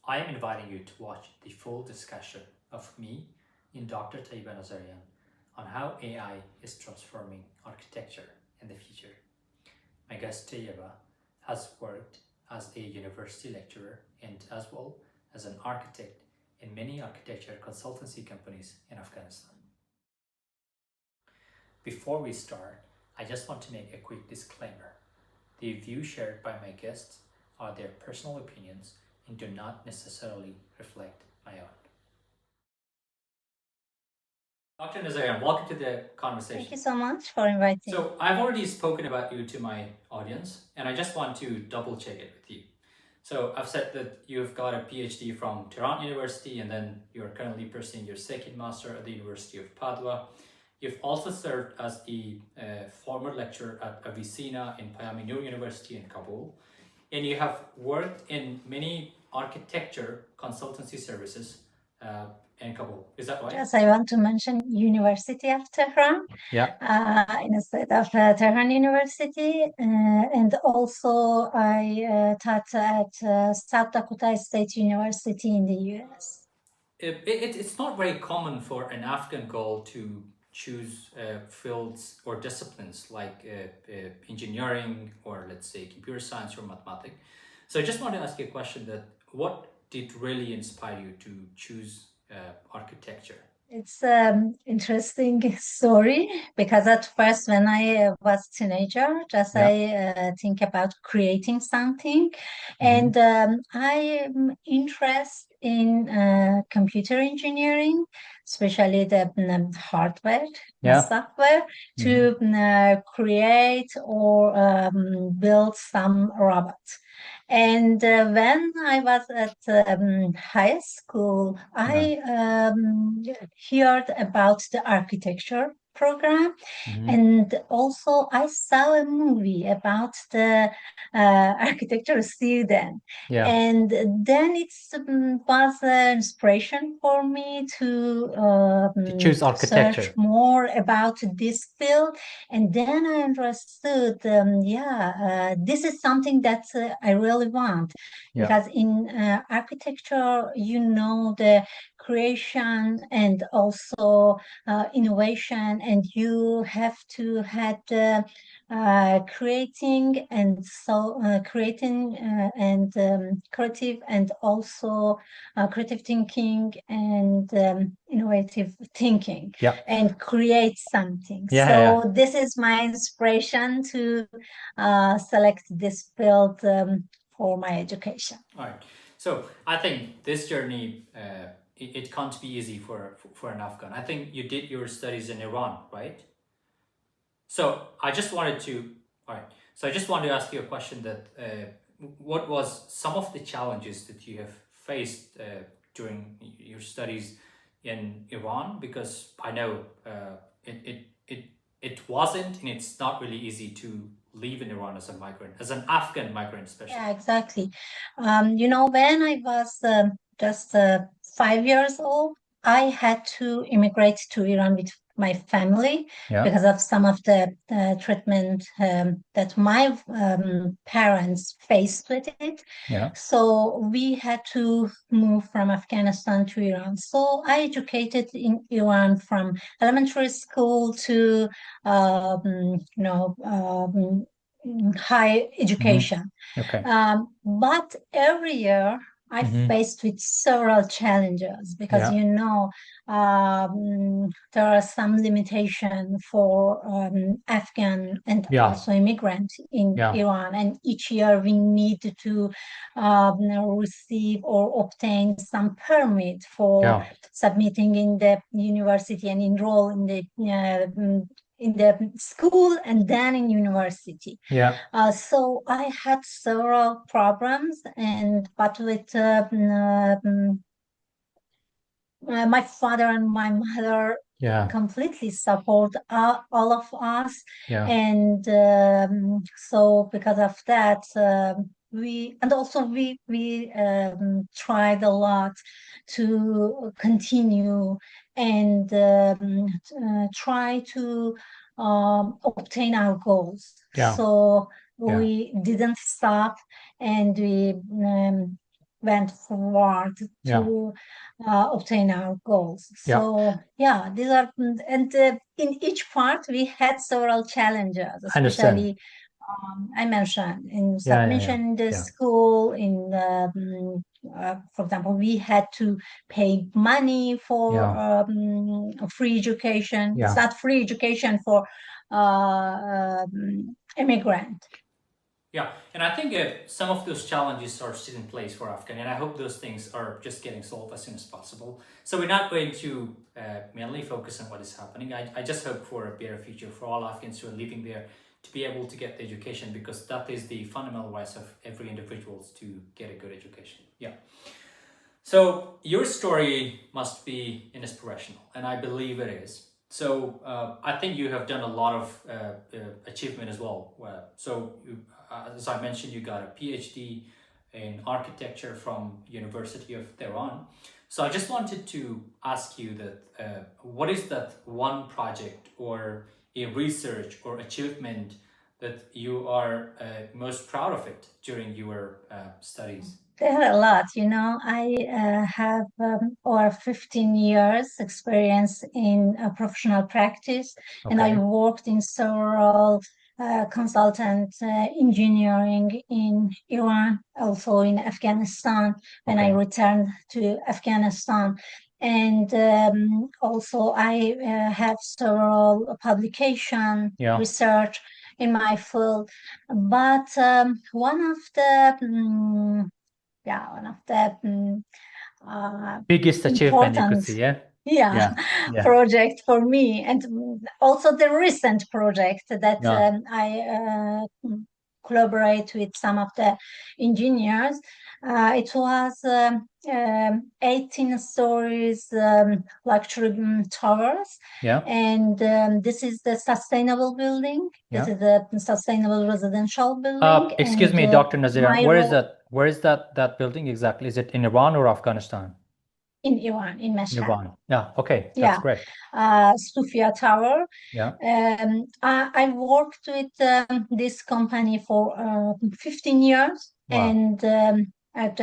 I am inviting you to watch the full discussion of me and Dr. Nazarian on how AI is transforming architecture in the future. My guest Tayyiba has worked as a university lecturer and as well as an architect in many architecture consultancy companies in Afghanistan. Before we start, I just want to make a quick disclaimer. The views shared by my guests are their personal opinions and do not necessarily reflect my own. Dr. Nazarian, welcome to the conversation. Thank you so much for inviting. So I've already spoken about you to my audience, and I just want to double check it with you. So I've said that you've got a PhD from Tehran University, and then you're currently pursuing your second master at the University of Padua. You've also served as a former lecturer at Avicenna and Payam-e-Noor University in Kabul, and you have worked in many architecture consultancy services in Kabul. Is that right? Yes, I want to mention University of Tehran. Yeah. Instead of Tehran University, and also I taught at South Dakota State University in the US. It's not very common for an Afghan girl to choose fields or disciplines like engineering or let's say computer science or mathematics. So I just want to ask you a question that what did really inspire you to choose architecture? It's interesting story because at first when I was teenager, just I think about creating something, and I'm interested in computer engineering, especially the hardware and software to create or build some robots. And when I was at high school, I heard about the architecture program, and also I saw a movie about the architecture student, and then it was an inspiration for me to choose architecture, search more about this field, and then I understood, this is something that I really want, because in architecture, the creation and also innovation, and you have to have creating and creative, and also creative thinking and innovative thinking, and create something. So this is my inspiration to select this field for my education. All right. So I think this journey, it can't be easy for an Afghan. I think you did your studies in Iran, right? So I just wanted to, So I just wanted to ask you a question that what was some of the challenges that you have faced during your studies in Iran? Because I know it wasn't, and it's not really easy to live in Iran as a migrant, as an Afghan migrant, especially. Yeah, exactly. When I was just 5 years old, I had to immigrate to Iran with my family because of some of the treatment that my parents faced with it. So we had to move from Afghanistan to Iran. So I educated in Iran from elementary school to high education. But every year I faced with several challenges because there are some limitation for Afghan and also immigrant in Iran, and each year we need to receive or obtain some permit for submitting in the university and enroll in the school and then in university. So I had several problems, but with my father and my mother completely support all of us, and so because of that, we tried a lot to continue and try to obtain our goals. So we didn't stop, and we went forward to obtain our goals. So yeah, these are, and in each part we had several challenges, especially I mentioned in submission in the school, in the, for example, we had to pay money for free education. It's not free education for immigrant. Yeah, and I think some of those challenges are still in place for Afghan, and I hope those things are just getting solved as soon as possible. So we're not going to mainly focus on what is happening. I just hope for a better future for all Afghans who are living there to be able to get the education, because that is the fundamental rights of every individual to get a good education. Yeah. So your story must be inspirational, and I believe it is. So I think you have done a lot of achievement as well. As I mentioned, you got a PhD in architecture from University of Tehran. So I just wanted to ask you that what is that one project or a research or achievement that you are most proud of it during your studies? There are a lot, I have over 15 years experience in professional practice, and I worked in several consultant engineering in Iran, also in Afghanistan, when I returned to Afghanistan. And also I have several publication research in my field. But one of the biggest achievement you could see, project for me, and also the recent project that I collaborate with some of the engineers. It was 18 stories luxury towers, and this is the sustainable building. This is the sustainable residential building. Excuse me, Dr. Nazarian, where is that? Where is that building exactly? Is it in Iran or Afghanistan? In Iran, in Mashhad. Iran. Yeah, okay, that's great. Sufia Tower. I worked with this company for 15 years, and at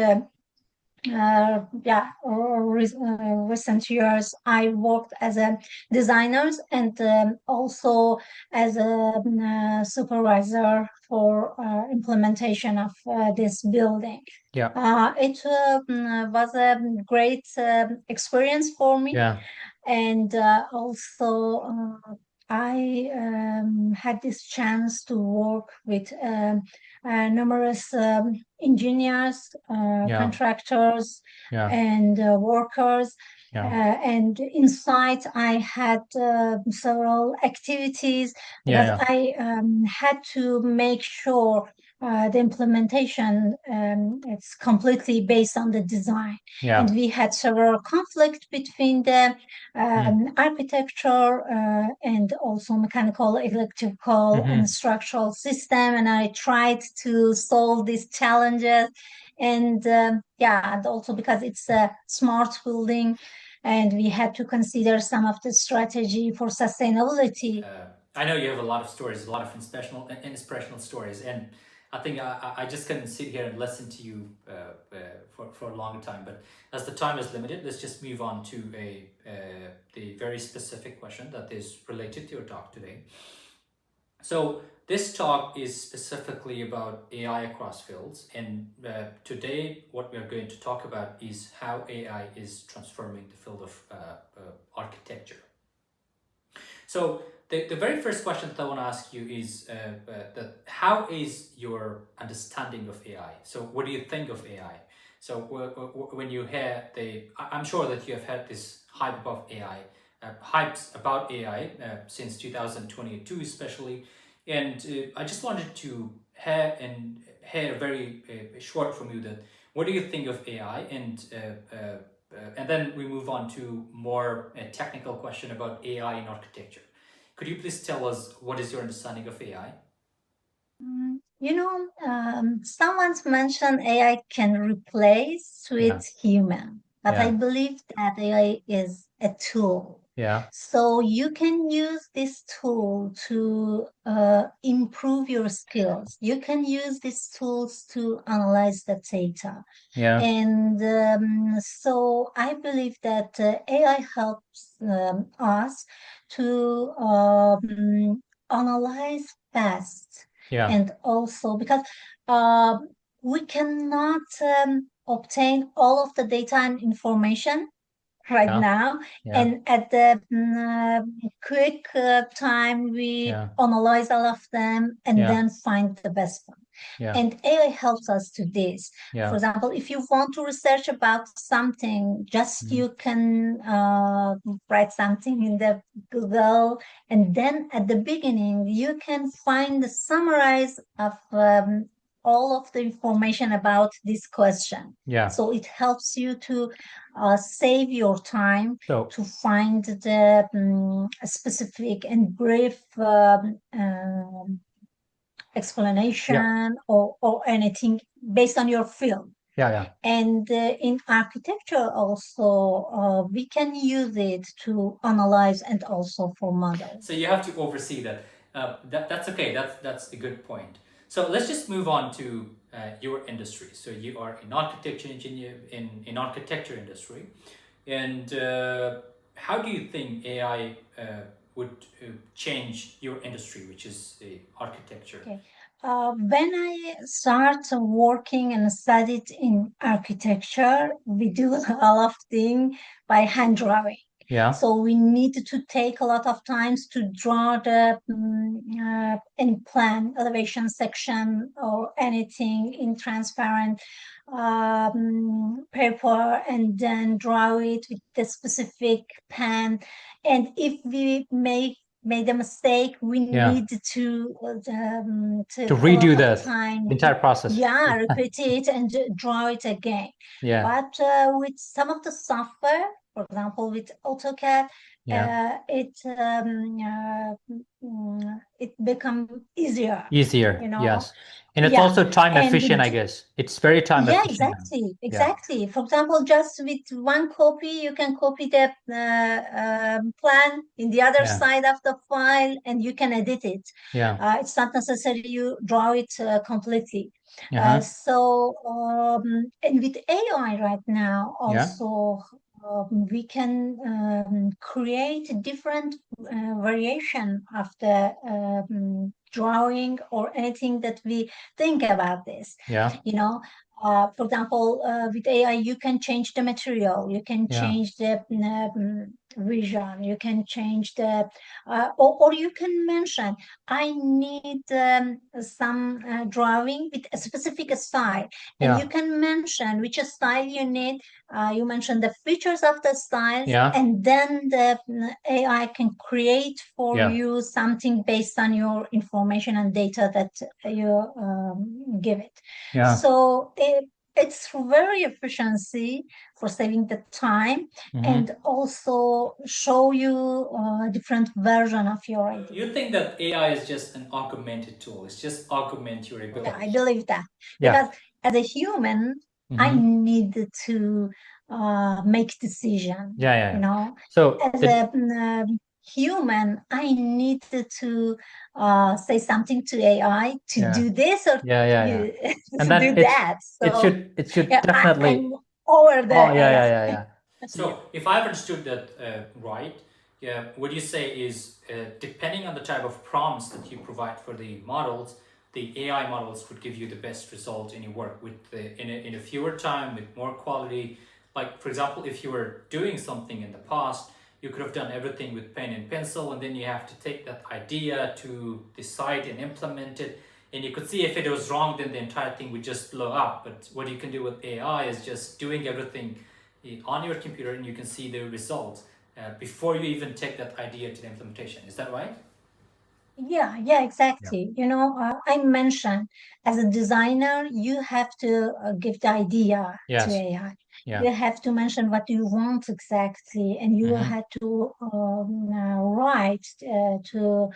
recent years I worked as a designer and also as a supervisor for implementation of this building. It was a great experience for me. And also I had this chance to work with numerous engineers, contractors, and workers. And inside I had several activities because I had to make sure the implementation it's completely based on the design. And we had several conflicts between the architecture and also mechanical, electrical, and structural system. And I tried to solve these challenges. And and also because it's a smart building, and we had to consider some of the strategy for sustainability. I know you have a lot of stories, a lot of inspirational stories, and I think I just couldn't sit here and listen to you for a long time. But as the time is limited, let's just move on to the very specific question that is related to your talk today. So this talk is specifically about AI across fields, and today what we are going to talk about is how AI is transforming the field of architecture. So the very first question that I want to ask you is that how is your understanding of AI? So what do you think of AI? So when you hear I'm sure that you have had this hype about AI, hypes about AI since 2022 especially, and I just wanted to hear very short from you that what do you think of AI, and then we move on to more a technical question about AI in architecture. Could you please tell us what is your understanding of AI? Someone's mentioned AI can replace with human, but I believe that AI is a tool. Yeah. So you can use this tool to improve your skills. You can use these tools to analyze the data. Yeah. And so I believe that AI helps us to analyze fast. Yeah. And also because we cannot obtain all of the data and information right Yeah. now. Yeah. And at the quick time, we Yeah. analyze all of them and Yeah. then find the best one. Yeah. And AI helps us to this. Yeah. For example, if you want to research about something, just you can write something in the Google, and then at the beginning, you can find the summarize of all of the information about this question. Yeah. So it helps you to save your time So to find the specific and brief explanation or anything based on your field. yeah. And in architecture also, we can use it to analyze and also for models. So you have to oversee that. That's okay. That's a good point. So let's just move on to your industry. So you are an architecture engineer in architecture industry, and how do you think AI would change your industry, which is architecture? Okay. When I start working and studied in architecture, we do a lot of things by hand drawing. Yeah. So we need to take a lot of times to draw the and plan elevation section or anything in transparent paper, and then draw it with the specific pen. And if we made a mistake, we need to redo the time. entire process. Yeah, repeat it and draw it again. Yeah. But with some of the software, for example, with AutoCAD, it becomes easier. Easier, You know? yes. And it's also time efficient, I guess. It's very time efficient. Exactly. For example, just with one copy, you can copy the plan in the other side of the file, and you can edit it. Yeah. It's not necessary you draw it completely. Uh-huh. And with AI right now, also we can create different variation of the drawing or anything that we think about this. Yeah. You know, for example, with AI, you can change the material, you can change the vision, you can change the, or you can mention, I need some drawing with a specific style, and you can mention which style you need. You mention the features of the styles, and then the AI can create for you something based on your information and data that you give it. So it's very efficiency for saving the time, and also show you a different version of your idea. You think that AI is just an augmented tool? It's just augment your ability. Yeah, I believe that. Because as a human, I need to make decision. You know, so as a human, I need to say something to AI to do this or to and then do that. So it should definitely I'm over there. Yeah. So if I understood that right, what you say is depending on the type of prompts that you provide for the models, the AI models would give you the best result in your work with in a fewer time, with more quality. Like, for example, if you were doing something in the past, you could have done everything with pen and pencil, and then you have to take that idea to decide and implement it. And you could see if it was wrong, then the entire thing would just blow up. But what you can do with AI is just doing everything on your computer, and you can see the results before you even take that idea to the implementation. Is that right? Yeah, exactly. You know, I mentioned as a designer, you have to give the idea to AI. You have to mention what you want exactly, and you have to write to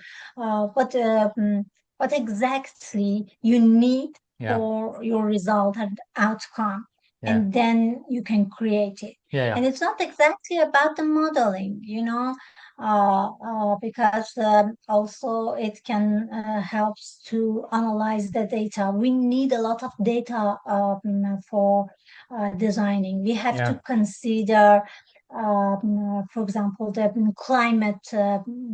what exactly you need for your result and outcome. and then you can create it. And it's not exactly about the modeling, because also it can helps to analyze the data. We need a lot of data for designing. We have to consider, for example, the climate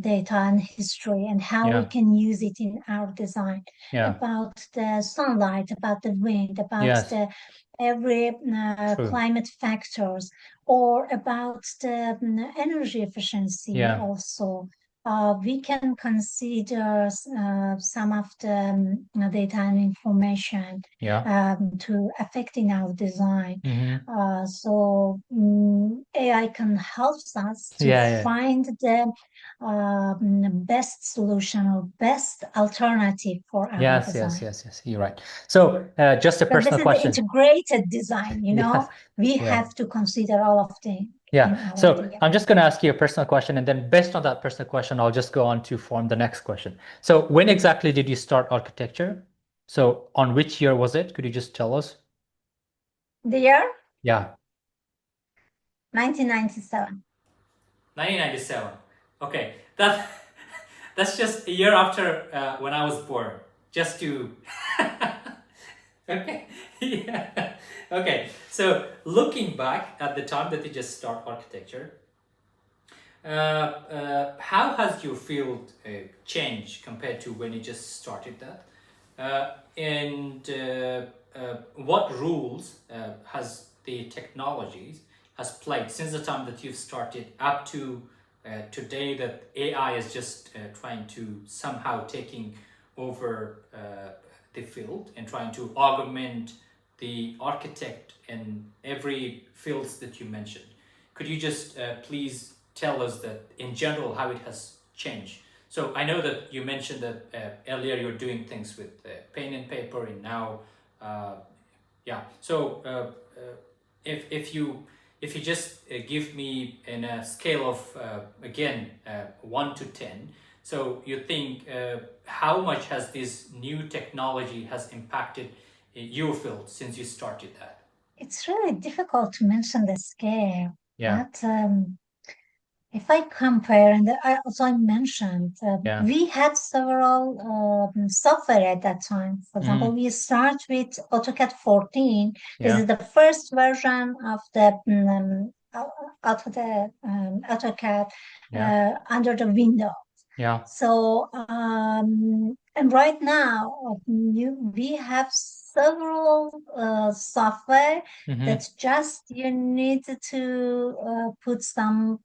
data and history and how we can use it in our design, about the sunlight, about the wind, about the every climate factors, or about the energy efficiency also. We can consider some of the data and information to affecting our design. So AI can help us to find the best solution or best alternative for our design. Yes, you're right. So just a personal question. This is the integrated design, we have to consider all of them. So idea. I'm just going to ask you a personal question, and then based on that personal question, I'll just go on to form the next question. So when exactly did you start architecture? So on which year was it? Could you just tell us? The year? Yeah. 1997. 1997. Okay, that's just a year after when I was born. Just to okay, yeah. Okay. So looking back at the time that you just start architecture, how has your field changed compared to when you just started that? And what roles has the technologies has played since the time that you've started up to today, that AI is just trying to somehow taking over the field and trying to augment the architect in every fields that you mentioned? Could you just please tell us that in general how it has changed? So I know that you mentioned that earlier you're doing things with pen and paper, and now so if you just give me in a scale of again 1 to 10, so you think how much has this new technology has impacted your field since you started that? It's really difficult to mention the scale, but if I compare, and I also mentioned, we had several software at that time. For example, we start with AutoCAD 14. This is the first version of the AutoCAD under the Windows. So, and right now, we have several software that just you need to put some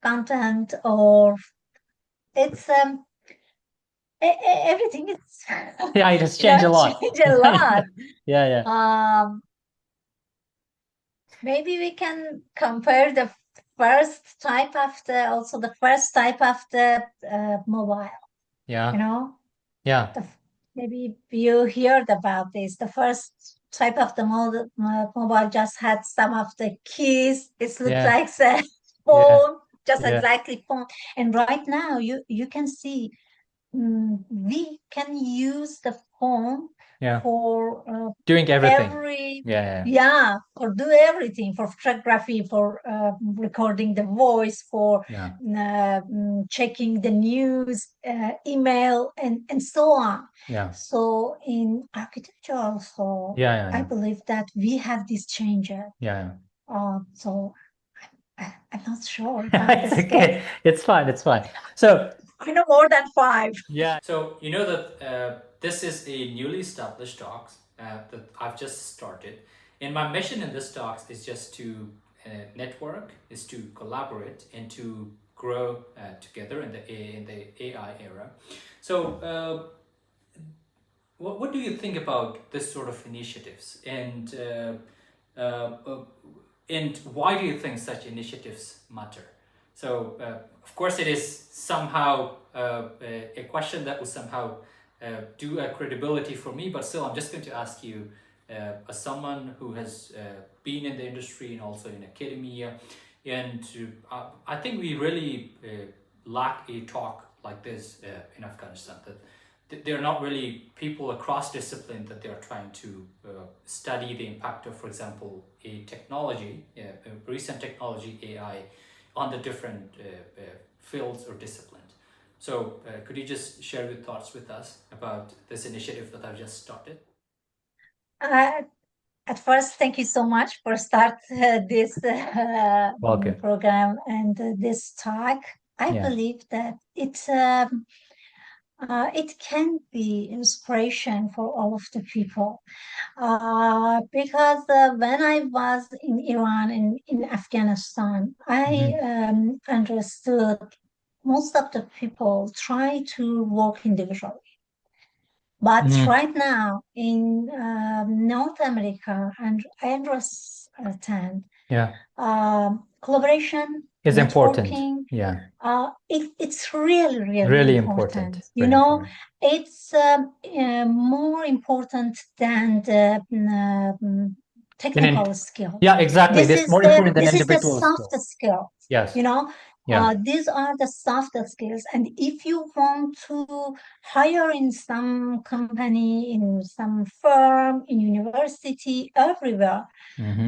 content, or it's everything is it has changed a lot. changed a lot. Maybe we can compare the first type of the first type of the mobile. Maybe you heard about this. The first type of the mobile just had some of the keys. It looked like a phone, just exactly phone. And right now you can see we can use the phone for doing everything. For do everything, for photography, for recording the voice, for checking the news, email, and so on. So in architecture also, I believe that we have this changer. So I'm not sure about it's okay. It's fine. So I know more than 5. So you know that this is a newly established talks that I've just started, and my mission in this talks is just to network, is to collaborate, and to grow together in the AI era. So what do you think about this sort of initiatives, and why do you think such initiatives matter? So of course it is somehow a question that will somehow do a credibility for me, but still I'm just going to ask you as someone who has been in the industry and also in academia, and I think we really lack a talk like this in Afghanistan, that they're not really people across discipline that they are trying to study the impact of, for example, a technology, a recent technology, AI, on the different fields or disciplines. So could you just share your thoughts with us about this initiative that I've just started? At first, thank you so much for start this program and this talk. I believe that it can be inspiration for all of the people. Because when I was in Iran and in Afghanistan, I understood most of the people try to work individually. But right now in North America, and I understand, collaboration is important. It's really important. You know, it's more important than the technical skill. Yeah, exactly. This is more important than individual skill. This is the soft skill. Yes. You know, these are the soft skills. And if you want to hire in some company, in some firm, in university, everywhere,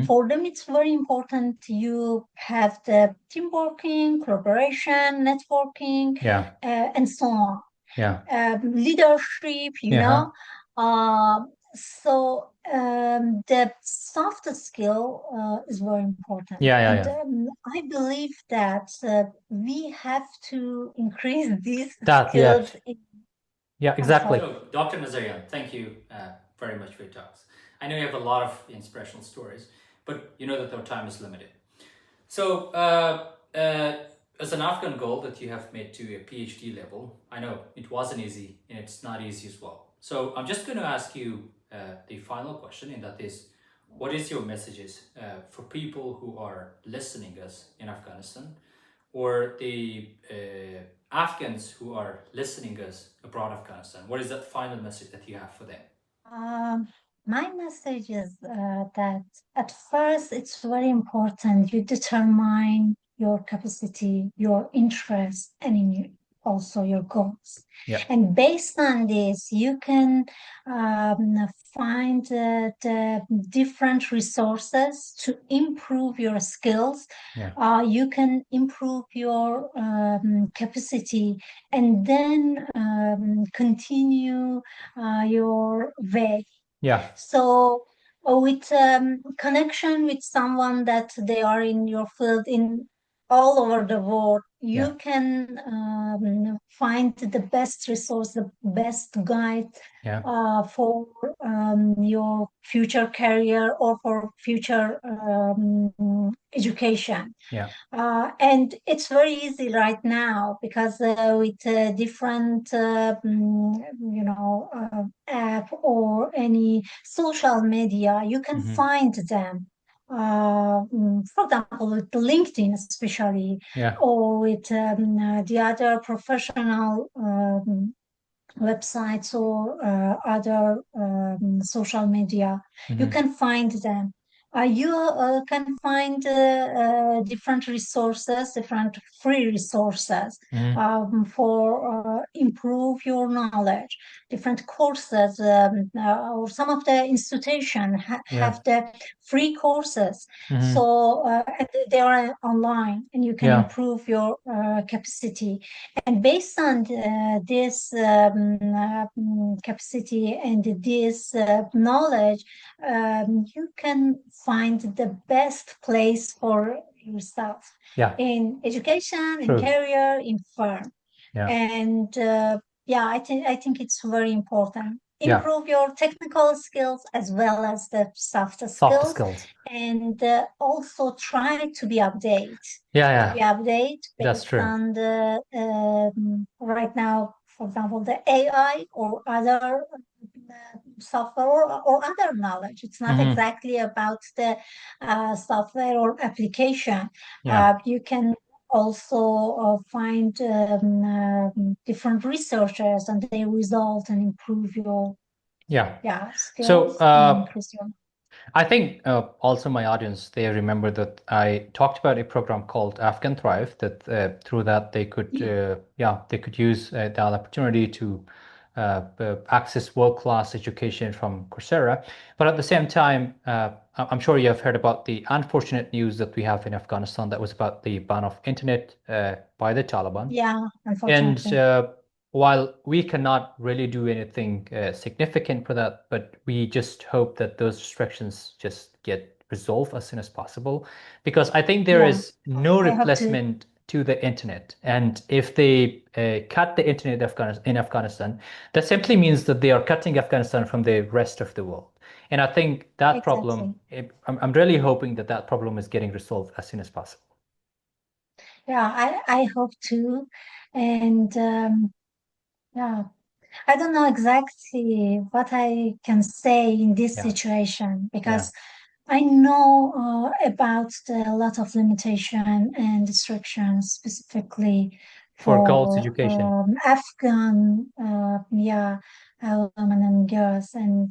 for them, it's very important you have the team working, collaboration, networking, and so on. Leadership, you know. So the soft skill is very important. I believe that we have to increase these skills. Yeah, exactly. So, Dr. Nazarian, thank you very much for your talks. I know you have a lot of inspirational stories, but you know that our time is limited. So, as an Afghan goal that you have made to a PhD level, I know it wasn't easy and it's not easy as well. So I'm just going to ask you the final question, and that is, what is your messages for people who are listening us in Afghanistan, or the Afghans who are listening us abroad Afghanistan? What is that final message that you have for them? My message is that at first it's very important you determine your capacity, your interest, and also your goals. And based on this, you can find the different resources to improve your skills. You can improve your capacity, and then continue your way. So with connection with someone that they are in your field in all over the world, you can find the best resource, the best guide for your future career or for future education. And it's very easy right now because with different app or any social media, you can find them. For example, with LinkedIn especially, or with the other professional websites or other social media, you can find them. You can find different resources, different free resources for improve your knowledge. Different courses, or some of the institutions have the free courses. So they are online, and you can improve your capacity. And based on this capacity and this knowledge, you can find the best place for yourself in education, in career, in firm. And I think it's very important. Improve your technical skills as well as the soft skills. And also try to be updated. Be updated based on the right now, for example, the AI or other software or other knowledge. It's not exactly about the software or application. You can also find different researchers and their results and improve your skills. So I think also my audience, they remember that I talked about a program called Afghan Thrive, that through that they could they could use the opportunity to access world-class education from Coursera. But at the same time, I'm sure you have heard about the unfortunate news that we have in Afghanistan that was about the ban of internet by the Taliban. Yeah, unfortunately. And while we cannot really do anything significant for that, but we just hope that those restrictions just get resolved as soon as possible, because I think there is no replacement to the internet. And if they cut the internet in Afghanistan, that simply means that they are cutting Afghanistan from the rest of the world. And I think that problem, I'm really hoping that that problem is getting resolved as soon as possible. Yeah, I hope too. And yeah, I don't know exactly what I can say in this situation, because I know about a lot of limitation and restrictions specifically for girls' education. Afghan, women and girls, and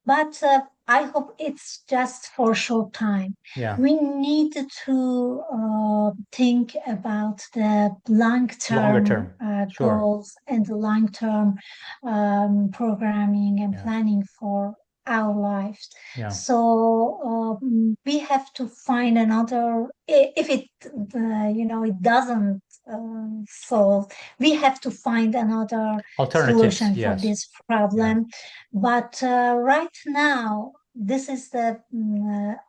but I hope it's just for a short time. Yeah. We need to think about the long-term goals and the long-term programming and planning for our lives. Yeah. So we have to find another, if it, it doesn't solve, we have to find another solution for this problem. But right now, this is the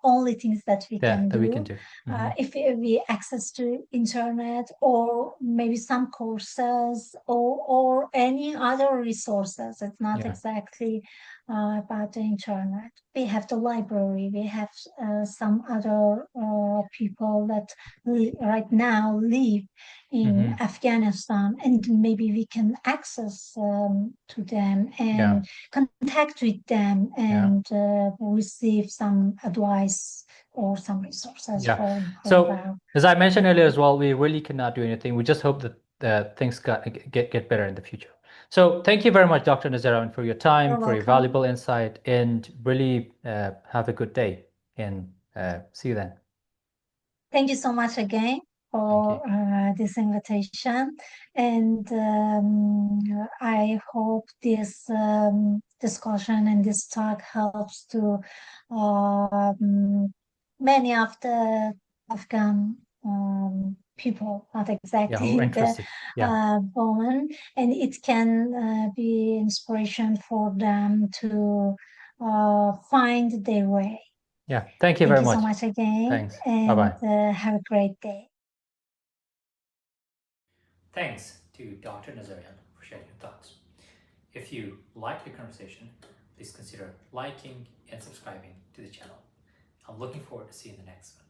only things that we can do. Mm-hmm. If we access to internet, or maybe some courses, or any other resources, it's not exactly about the internet. We have the library, we have some other people that right now live in Afghanistan, and maybe we can access to them and contact with them and receive some advice or some resources. So as I mentioned earlier as well, we really cannot do anything. We just hope that things get better in the future. So thank you very much, Dr. Nazarian, for your time, for your valuable insight, and really have a good day, and see you then. Thank you so much again for this invitation, and I hope this discussion and this talk helps to many of the Afghan people, not exactly the women, and it can be inspiration for them to find their way. Yeah, thank you very much. Thank you so much again. Thanks. And Bye-bye. Have a great day. Thanks to Dr. Nazarian for sharing your thoughts. If you like the conversation, please consider liking and subscribing to the channel. I'm looking forward to seeing the next one.